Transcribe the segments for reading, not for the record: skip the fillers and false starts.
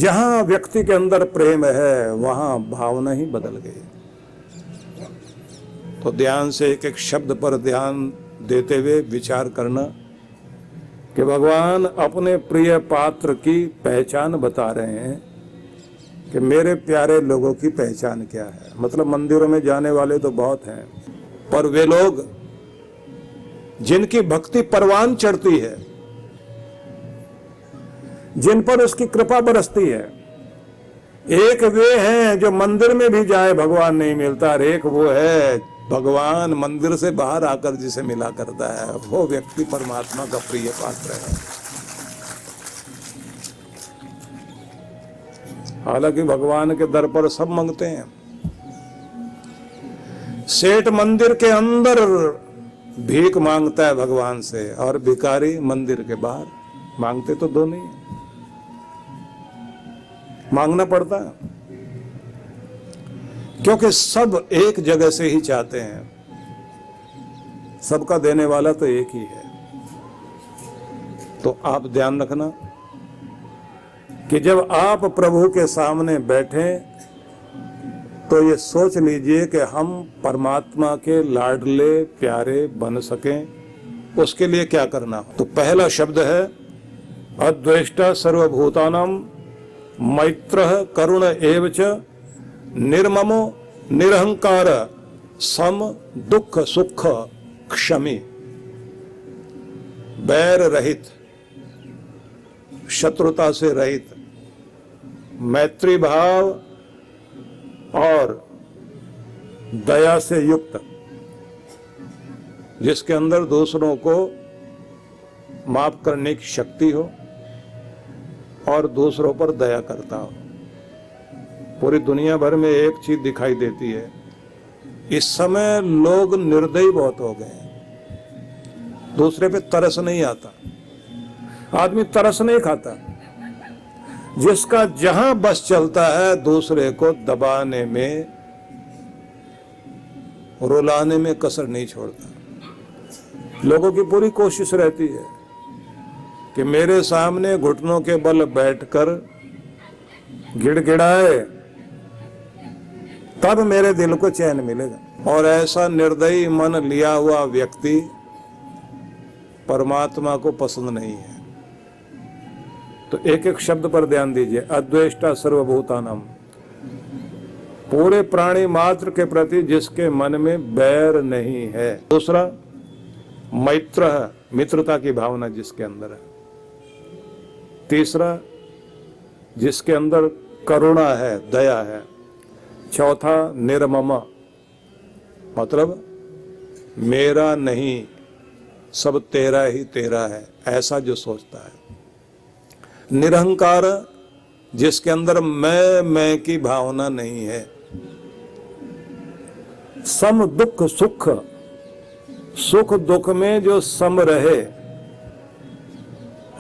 जहां व्यक्ति के अंदर प्रेम है वहां भावना ही बदल गई। तो ध्यान से एक एक शब्द पर ध्यान देते हुए विचार करना कि भगवान अपने प्रिय पात्र की पहचान बता रहे हैं कि मेरे प्यारे लोगों की पहचान क्या है। मतलब मंदिरों में जाने वाले तो बहुत हैं, पर वे लोग जिनकी भक्ति परवान चढ़ती है, जिन पर उसकी कृपा बरसती है, एक वे हैं जो मंदिर में भी जाए भगवान नहीं मिलता, और एक वो है भगवान मंदिर से बाहर आकर जिसे मिला करता है, वो व्यक्ति परमात्मा का प्रिय पात्र है। हालांकि भगवान के दर पर सब मांगते हैं। सेठ मंदिर के अंदर भीख मांगता है भगवान से, और भिखारी मंदिर के बाहर। मांगते तो दोनों ही, मांगना पड़ता है, क्योंकि सब एक जगह से ही चाहते हैं। सबका देने वाला तो एक ही है। तो आप ध्यान रखना कि जब आप प्रभु के सामने बैठे तो ये सोच लीजिए कि हम परमात्मा के लाडले प्यारे बन सकें। उसके लिए क्या करना हो? तो पहला शब्द है अद्वेष्टा सर्वभूतानां मैत्रः करुण एवच निर्ममो निरहंकार सम दुख सुख क्षमी। बैर रहित, शत्रुता से रहित, मैत्री भाव और दया से युक्त, जिसके अंदर दूसरों को माफ करने की शक्ति हो और दूसरों पर दया करता हो। पूरी दुनिया भर में एक चीज दिखाई देती है, इस समय लोग निर्दयी बहुत हो गए हैं। दूसरे पे तरस नहीं आता, आदमी तरस नहीं खाता। जिसका जहां बस चलता है दूसरे को दबाने में, रुलाने में कसर नहीं छोड़ता। लोगों की पूरी कोशिश रहती है कि मेरे सामने घुटनों के बल बैठकर गिड़गिड़ाए तब मेरे दिल को चैन मिलेगा। और ऐसा निर्दयी मन लिया हुआ व्यक्ति परमात्मा को पसंद नहीं है। तो एक एक शब्द पर ध्यान दीजिए। अद्वेष्टा सर्वभूतानां, पूरे प्राणी मात्र के प्रति जिसके मन में बैर नहीं है। दूसरा मैत्र, मित्रता की भावना जिसके अंदर है। तीसरा जिसके अंदर करुणा है, दया है। चौथा निर्मम, मतलब मेरा नहीं, सब तेरा ही तेरा है, ऐसा जो सोचता है। निरहंकार, जिसके अंदर मैं की भावना नहीं है। सम दुख सुख, सुख दुख में जो सम रहे।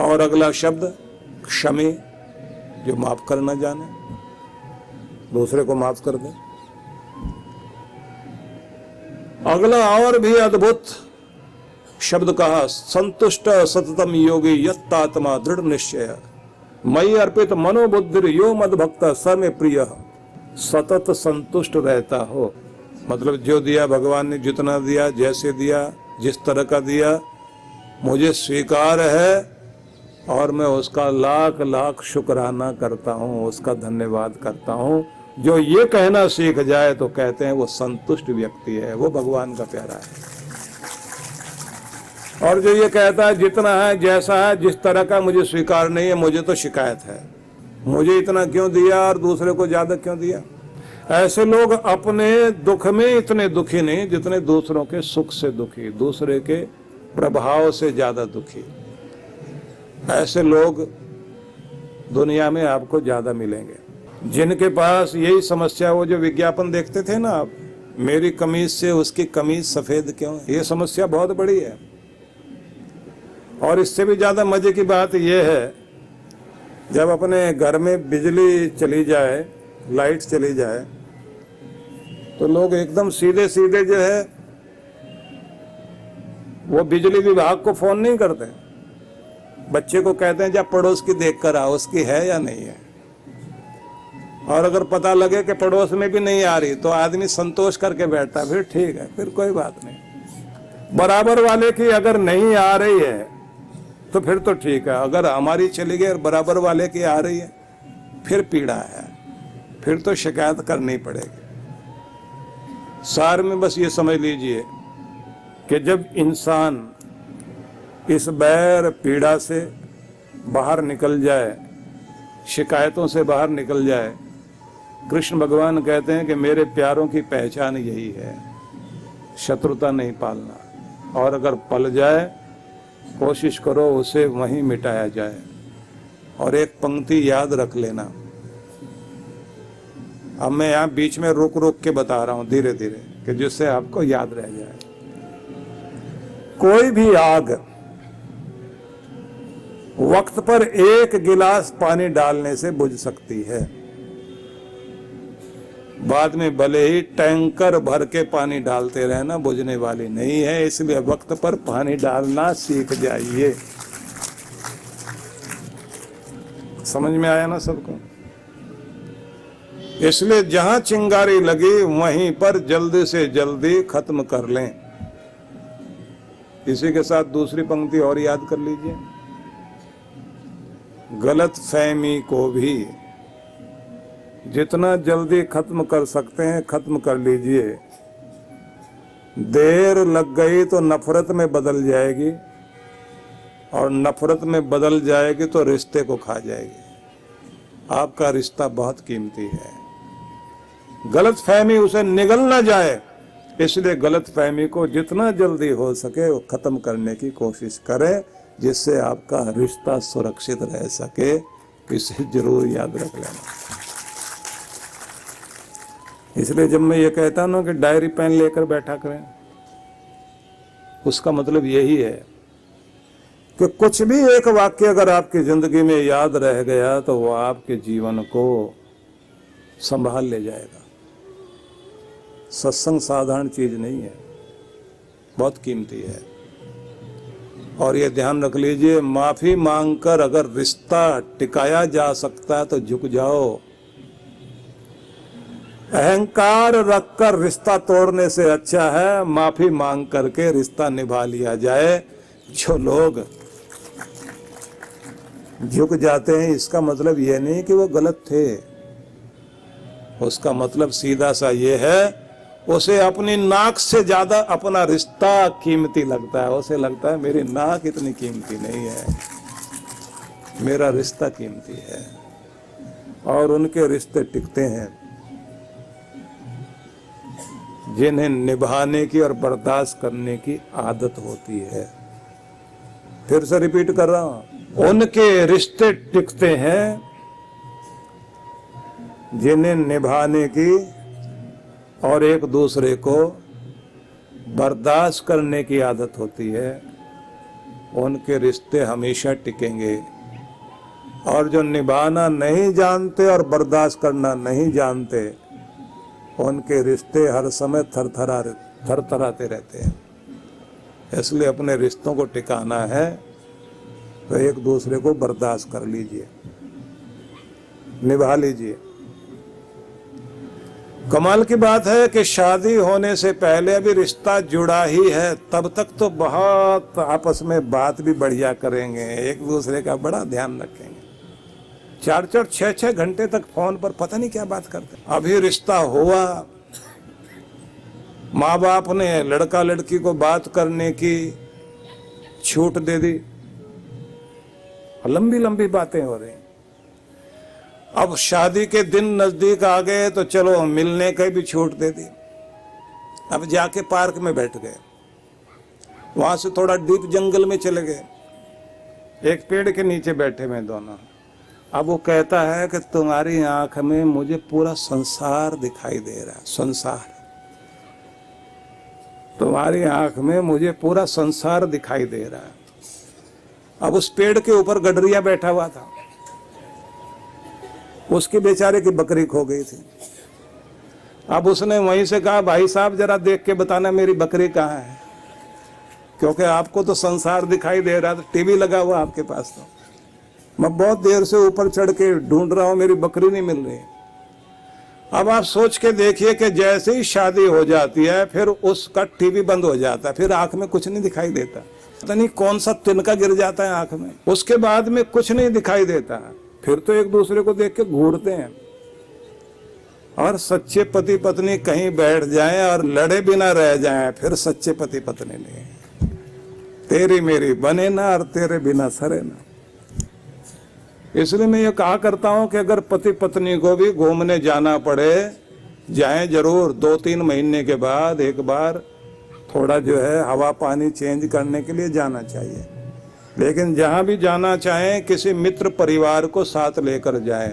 और अगला शब्द क्षमी, जो माफ करना जाने, दूसरे को माफ कर दे। अगला और भी अद्भुत शब्द कहा, संतुष्ट सततम योगी यत्तात्मा दृढ़ निश्चय मयि अर्पित मनोबुद्धिर यो मद भक्त स में प्रिय। सतत संतुष्ट रहता हो, मतलब जो दिया भगवान ने, जितना दिया, जैसे दिया, जिस तरह का दिया, मुझे स्वीकार है और मैं उसका लाख लाख शुक्राना करता हूँ, उसका धन्यवाद करता हूँ। जो ये कहना सीख जाए तो कहते हैं वो संतुष्ट व्यक्ति है, वो भगवान का प्यारा है। और जो ये कहता है जितना है, जैसा है, जिस तरह का, मुझे स्वीकार नहीं है, मुझे तो शिकायत है, मुझे इतना क्यों दिया और दूसरे को ज्यादा क्यों दिया। ऐसे लोग अपने दुख में इतने दुखी नहीं जितने दूसरों के सुख से दुखी, दूसरे के प्रभाव से ज्यादा दुखी। ऐसे लोग दुनिया में आपको ज्यादा मिलेंगे। जिनके पास यही समस्या, वो जो विज्ञापन देखते थे ना आप, मेरी कमीज से उसकी कमीज सफेद क्यों, ये समस्या बहुत बड़ी है। और इससे भी ज्यादा मजे की बात यह है, जब अपने घर में बिजली चली जाए, लाइट चली जाए, तो लोग एकदम सीधे सीधे जो है वो बिजली विभाग को फोन नहीं करते, बच्चे को कहते हैं जा पड़ोस की देख कर आओ, उसकी है या नहीं है। और अगर पता लगे कि पड़ोस में भी नहीं आ रही तो आदमी संतोष करके बैठता, फिर ठीक है, फिर कोई बात नहीं। बराबर वाले की अगर नहीं आ रही है तो फिर तो ठीक है, अगर हमारी चली गई और बराबर वाले की आ रही है फिर पीड़ा है, फिर तो शिकायत करनी पड़ेगी। सार में बस ये समझ लीजिए कि जब इंसान इस बैर पीड़ा से बाहर निकल जाए, शिकायतों से बाहर निकल जाए, कृष्ण भगवान कहते हैं कि मेरे प्यारों की पहचान यही है, शत्रुता नहीं पालना, और अगर पल जाए कोशिश करो उसे वहीं मिटाया जाए। और एक पंक्ति याद रख लेना, अब मैं यहाँ बीच में रुक रुक के बता रहा हूं धीरे धीरे कि जिससे आपको याद रह जाए। कोई भी आग वक्त पर एक गिलास पानी डालने से बुझ सकती है, बाद में भले ही टैंकर भर के पानी डालते रहना बुझने वाली नहीं है। इसलिए वक्त पर पानी डालना सीख जाइए। समझ में आया ना सबको? इसलिए जहां चिंगारी लगी वहीं पर जल्दी से जल्दी खत्म कर लें। इसी के साथ दूसरी पंक्ति और याद कर लीजिए, गलत फहमी को भी जितना जल्दी खत्म कर सकते हैं खत्म कर लीजिए। देर लग गई तो नफरत में बदल जाएगी, और नफरत में बदल जाएगी तो रिश्ते को खा जाएगी। आपका रिश्ता बहुत कीमती है, गलत फहमी उसे निगल ना जाए, इसलिए गलत फहमी को जितना जल्दी हो सके वो खत्म करने की कोशिश करें, जिससे आपका रिश्ता सुरक्षित रह सके। इसे जरूर याद रख लेना। इसलिए जब मैं ये कहता हूं कि डायरी पेन लेकर बैठा करें, उसका मतलब यही है कि कुछ भी एक वाक्य अगर आपकी जिंदगी में याद रह गया तो वो आपके जीवन को संभाल ले जाएगा। सत्संग साधारण चीज नहीं है, बहुत कीमती है। और ये ध्यान रख लीजिए, माफी मांगकर अगर रिश्ता टिकाया जा सकता है तो झुक जाओ। अहंकार रखकर रिश्ता तोड़ने से अच्छा है माफी मांग करके रिश्ता निभा लिया जाए। जो लोग झुक जाते हैं इसका मतलब यह नहीं कि वो गलत थे, उसका मतलब सीधा सा ये है उसे अपनी नाक से ज्यादा अपना रिश्ता कीमती लगता है। उसे लगता है मेरी नाक इतनी कीमती नहीं है, मेरा रिश्ता कीमती है। और उनके रिश्ते टिकते हैं जिन्हें निभाने की और बर्दाश्त करने की आदत होती है। फिर से रिपीट कर रहा हूं, उनके रिश्ते टिकते हैं जिन्हें निभाने की और एक दूसरे को बर्दाश्त करने की आदत होती है। उनके रिश्ते हमेशा टिकेंगे। और जो निभाना नहीं जानते और बर्दाश्त करना नहीं जानते, उनके रिश्ते हर समय थरथराते रहते हैं। इसलिए अपने रिश्तों को टिकाना है तो एक दूसरे को बर्दाश्त कर लीजिए, निभा लीजिए। कमाल की बात है कि शादी होने से पहले अभी रिश्ता जुड़ा ही है, तब तक तो बहुत आपस में बात भी बढ़िया करेंगे, एक दूसरे का बड़ा ध्यान रखेंगे। 4-4, 6-6 घंटे तक फोन पर पता नहीं क्या बात करते। अभी रिश्ता हुआ, माँ बाप ने लड़का लड़की को बात करने की छूट दे दी, लंबी लंबी बातें हो रही। अब शादी के दिन नजदीक आ गए तो चलो मिलने की भी छूट दे दी। अब जाके पार्क में बैठ गए, वहां से थोड़ा डीप जंगल में चले गए, एक पेड़ के नीचे बैठे में दोनों। अब वो कहता है कि तुम्हारी आंख में मुझे पूरा संसार दिखाई दे रहा है, संसार, तुम्हारी आंख में मुझे पूरा संसार दिखाई दे रहा है। अब उस पेड़ के ऊपर गडरिया बैठा हुआ था, उसके बेचारे की बकरी खो गई थी। अब उसने वहीं से कहा, भाई साहब जरा देख के बताना मेरी बकरी कहाँ है, क्योंकि आपको तो संसार दिखाई दे रहा था, टीवी लगा हुआ आपके पास, तो मैं बहुत देर से ऊपर चढ़ के ढूंढ रहा हूं, मेरी बकरी नहीं मिल रही। अब आप सोच के देखिए कि जैसे ही शादी हो जाती है फिर उसका टीवी बंद हो जाता है, फिर आंख में कुछ नहीं दिखाई देता, पता नहीं कौन सा तिनका गिर जाता है आंख में, उसके बाद में कुछ नहीं दिखाई देता, फिर तो एक दूसरे को देख के घूरते हैं। और सच्चे पति पत्नी कहीं बैठ जाएं और लड़े बिना रह जाएं, फिर सच्चे पति पत्नी नहीं। तेरी मेरी बने ना और तेरे बिना सरे ना। इसलिए मैं ये कहा करता हूं कि अगर पति पत्नी को भी घूमने जाना पड़े, जाएं जरूर, 2-3 महीने के बाद एक बार थोड़ा जो है हवा पानी चेंज करने के लिए जाना चाहिए। लेकिन जहां भी जाना चाहें किसी मित्र परिवार को साथ लेकर जाएं,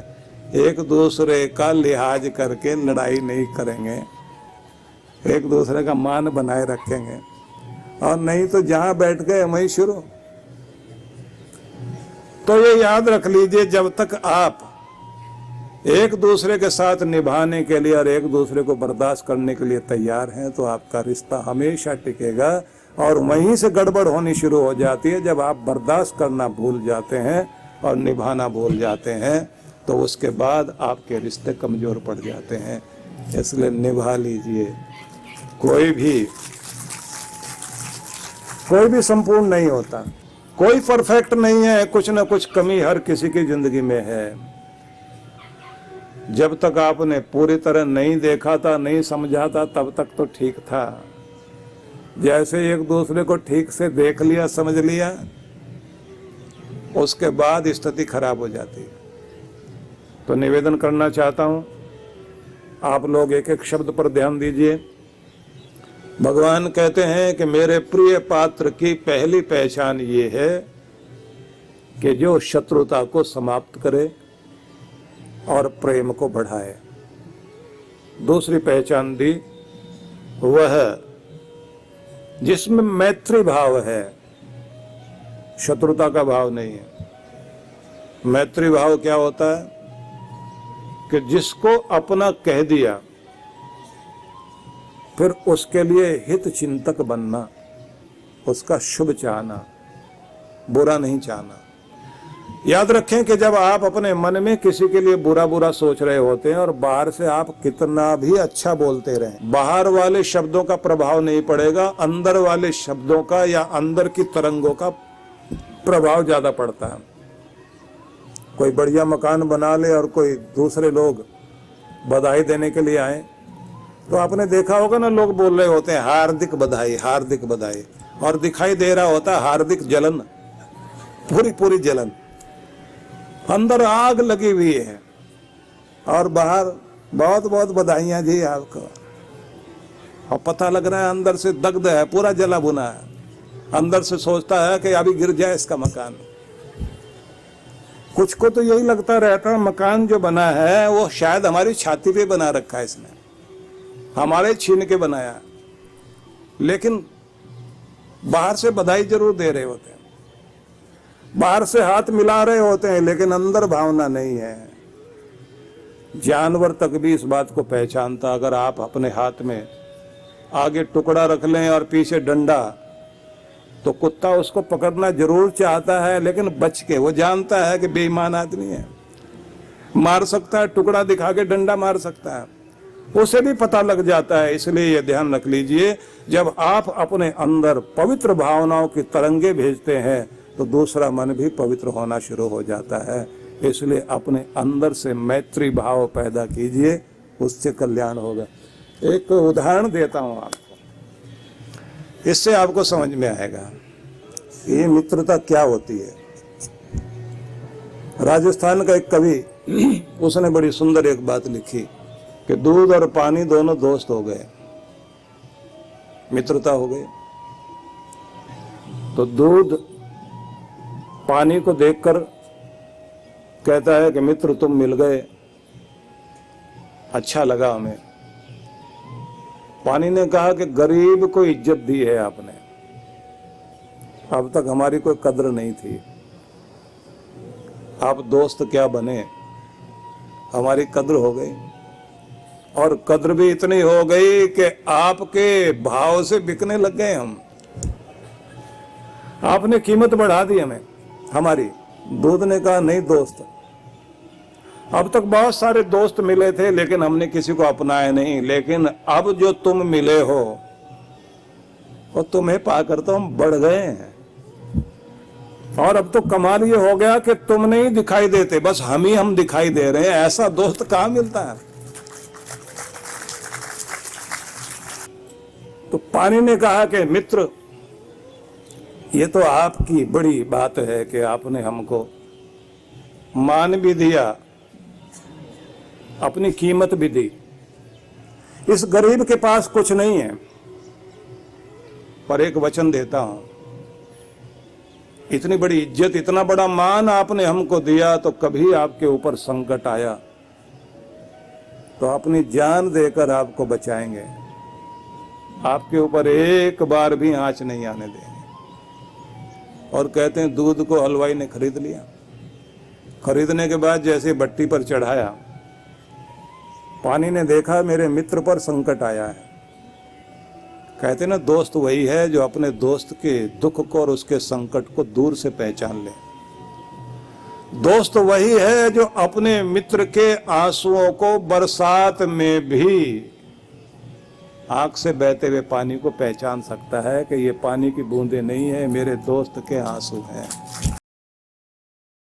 एक दूसरे का लिहाज करके लड़ाई नहीं करेंगे, एक दूसरे का मान बनाए रखेंगे, और नहीं तो जहां बैठ गए वहीं शुरू। तो ये याद रख लीजिए, जब तक आप एक दूसरे के साथ निभाने के लिए और एक दूसरे को बर्दाश्त करने के लिए तैयार हैं तो आपका रिश्ता हमेशा टिकेगा। और वहीं से गड़बड़ होनी शुरू हो जाती है जब आप बर्दाश्त करना भूल जाते हैं और निभाना भूल जाते हैं, तो उसके बाद आपके रिश्ते कमजोर पड़ जाते हैं। इसलिए निभा लीजिए। कोई भी संपूर्ण नहीं होता, कोई परफेक्ट नहीं है, कुछ ना कुछ कमी हर किसी की जिंदगी में है। जब तक आपने पूरी तरह नहीं देखा था, नहीं समझा था, तब तक तो ठीक था। जैसे एक दूसरे को ठीक से देख लिया, समझ लिया, उसके बाद स्थिति खराब हो जाती है। तो निवेदन करना चाहता हूं, आप लोग एक एक शब्द पर ध्यान दीजिए। भगवान कहते हैं कि मेरे प्रिय पात्र की पहली पहचान ये है कि जो शत्रुता को समाप्त करे और प्रेम को बढ़ाए। दूसरी पहचान दी वह जिसमें मैत्री भाव है, शत्रुता का भाव नहीं है। मैत्री भाव क्या होता है कि जिसको अपना कह दिया फिर उसके लिए हित चिंतक बनना, उसका शुभ चाहना, बुरा नहीं चाहना। याद रखें कि जब आप अपने मन में किसी के लिए बुरा बुरा सोच रहे होते हैं और बाहर से आप कितना भी अच्छा बोलते रहें, बाहर वाले शब्दों का प्रभाव नहीं पड़ेगा, अंदर वाले शब्दों का या अंदर की तरंगों का प्रभाव ज्यादा पड़ता है। कोई बढ़िया मकान बना ले और कोई दूसरे लोग बधाई देने के लिए आए तो आपने देखा होगा ना, लोग बोल रहे होते हैं हार्दिक बधाई, हार्दिक बधाई, और दिखाई दे रहा होता है हार्दिक जलन, पूरी जलन, अंदर आग लगी हुई है और बाहर बहुत बधाइयां जी आपको, और पता लग रहा है अंदर से दग्ध है, पूरा जला भुना है, अंदर से सोचता है कि अभी गिर जाए इसका मकान। कुछ को तो यही लगता रहता है मकान जो बना है वो शायद हमारी छाती पे बना रखा है, इसने हमारे छीन के बनाया, लेकिन बाहर से बधाई जरूर दे रहे होते हैं, बाहर से हाथ मिला रहे होते हैं, लेकिन अंदर भावना नहीं है। जानवर तक भी इस बात को पहचानता, अगर आप अपने हाथ में आगे टुकड़ा रख लें और पीछे डंडा, तो कुत्ता उसको पकड़ना जरूर चाहता है, लेकिन बच के, वो जानता है कि बेईमान आदमी है, मार सकता है, टुकड़ा दिखा के डंडा मार सकता है, उसे भी पता लग जाता है। इसलिए यह ध्यान रख लीजिए, जब आप अपने अंदर पवित्र भावनाओं की तरंगे भेजते हैं तो दूसरा मन भी पवित्र होना शुरू हो जाता है। इसलिए अपने अंदर से मैत्री भाव पैदा कीजिए, उससे कल्याण होगा। एक उदाहरण देता हूं आपको, इससे आपको समझ में आएगा ये मित्रता क्या होती है। राजस्थान का एक कवि, उसने बड़ी सुंदर एक बात लिखी कि दूध और पानी दोनों दोस्त हो गए, मित्रता हो गई। तो दूध पानी को देखकर कहता है कि मित्र तुम मिल गए, अच्छा लगा हमें। पानी ने कहा कि गरीब को इज्जत दी है आपने, अब तक हमारी कोई कद्र नहीं थी, आप दोस्त क्या बने, हमारी कद्र हो गई। और कद्र भी इतनी हो गई कि आपके भाव से बिकने लग गए हम, आपने कीमत बढ़ा दी हमें हमारी। दूध ने कहा नहीं दोस्त, अब तक बहुत सारे दोस्त मिले थे लेकिन हमने किसी को अपनाया नहीं, लेकिन अब जो तुम मिले हो और तुम्हें पाकर तो हम बढ़ गए हैं। और अब तो कमाल ये हो गया कि तुम नहीं दिखाई देते, बस हम दिखाई दे रहे हैं। ऐसा दोस्त कहां मिलता है। तो पानी ने कहा कि मित्र, ये तो आपकी बड़ी बात है कि आपने हमको मान भी दिया, अपनी कीमत भी दी। इस गरीब के पास कुछ नहीं है, पर एक वचन देता हूं, इतनी बड़ी इज्जत, इतना बड़ा मान आपने हमको दिया, तो कभी आपके ऊपर संकट आया तो अपनी जान देकर आपको बचाएंगे, आपके ऊपर एक बार भी आंच नहीं आने देंगे। और कहते हैं दूध को हलवाई ने खरीद लिया, खरीदने के बाद जैसे भट्टी पर चढ़ाया, पानी ने देखा मेरे मित्र पर संकट आया है। कहते ना, दोस्त वही है जो अपने दोस्त के दुख को और उसके संकट को दूर से पहचान ले। दोस्त वही है जो अपने मित्र के आंसुओं को बरसात में भी आंख से बहते हुए पानी को पहचान सकता है कि ये पानी की बूंदें नहीं है, मेरे दोस्त के आंसू हैं।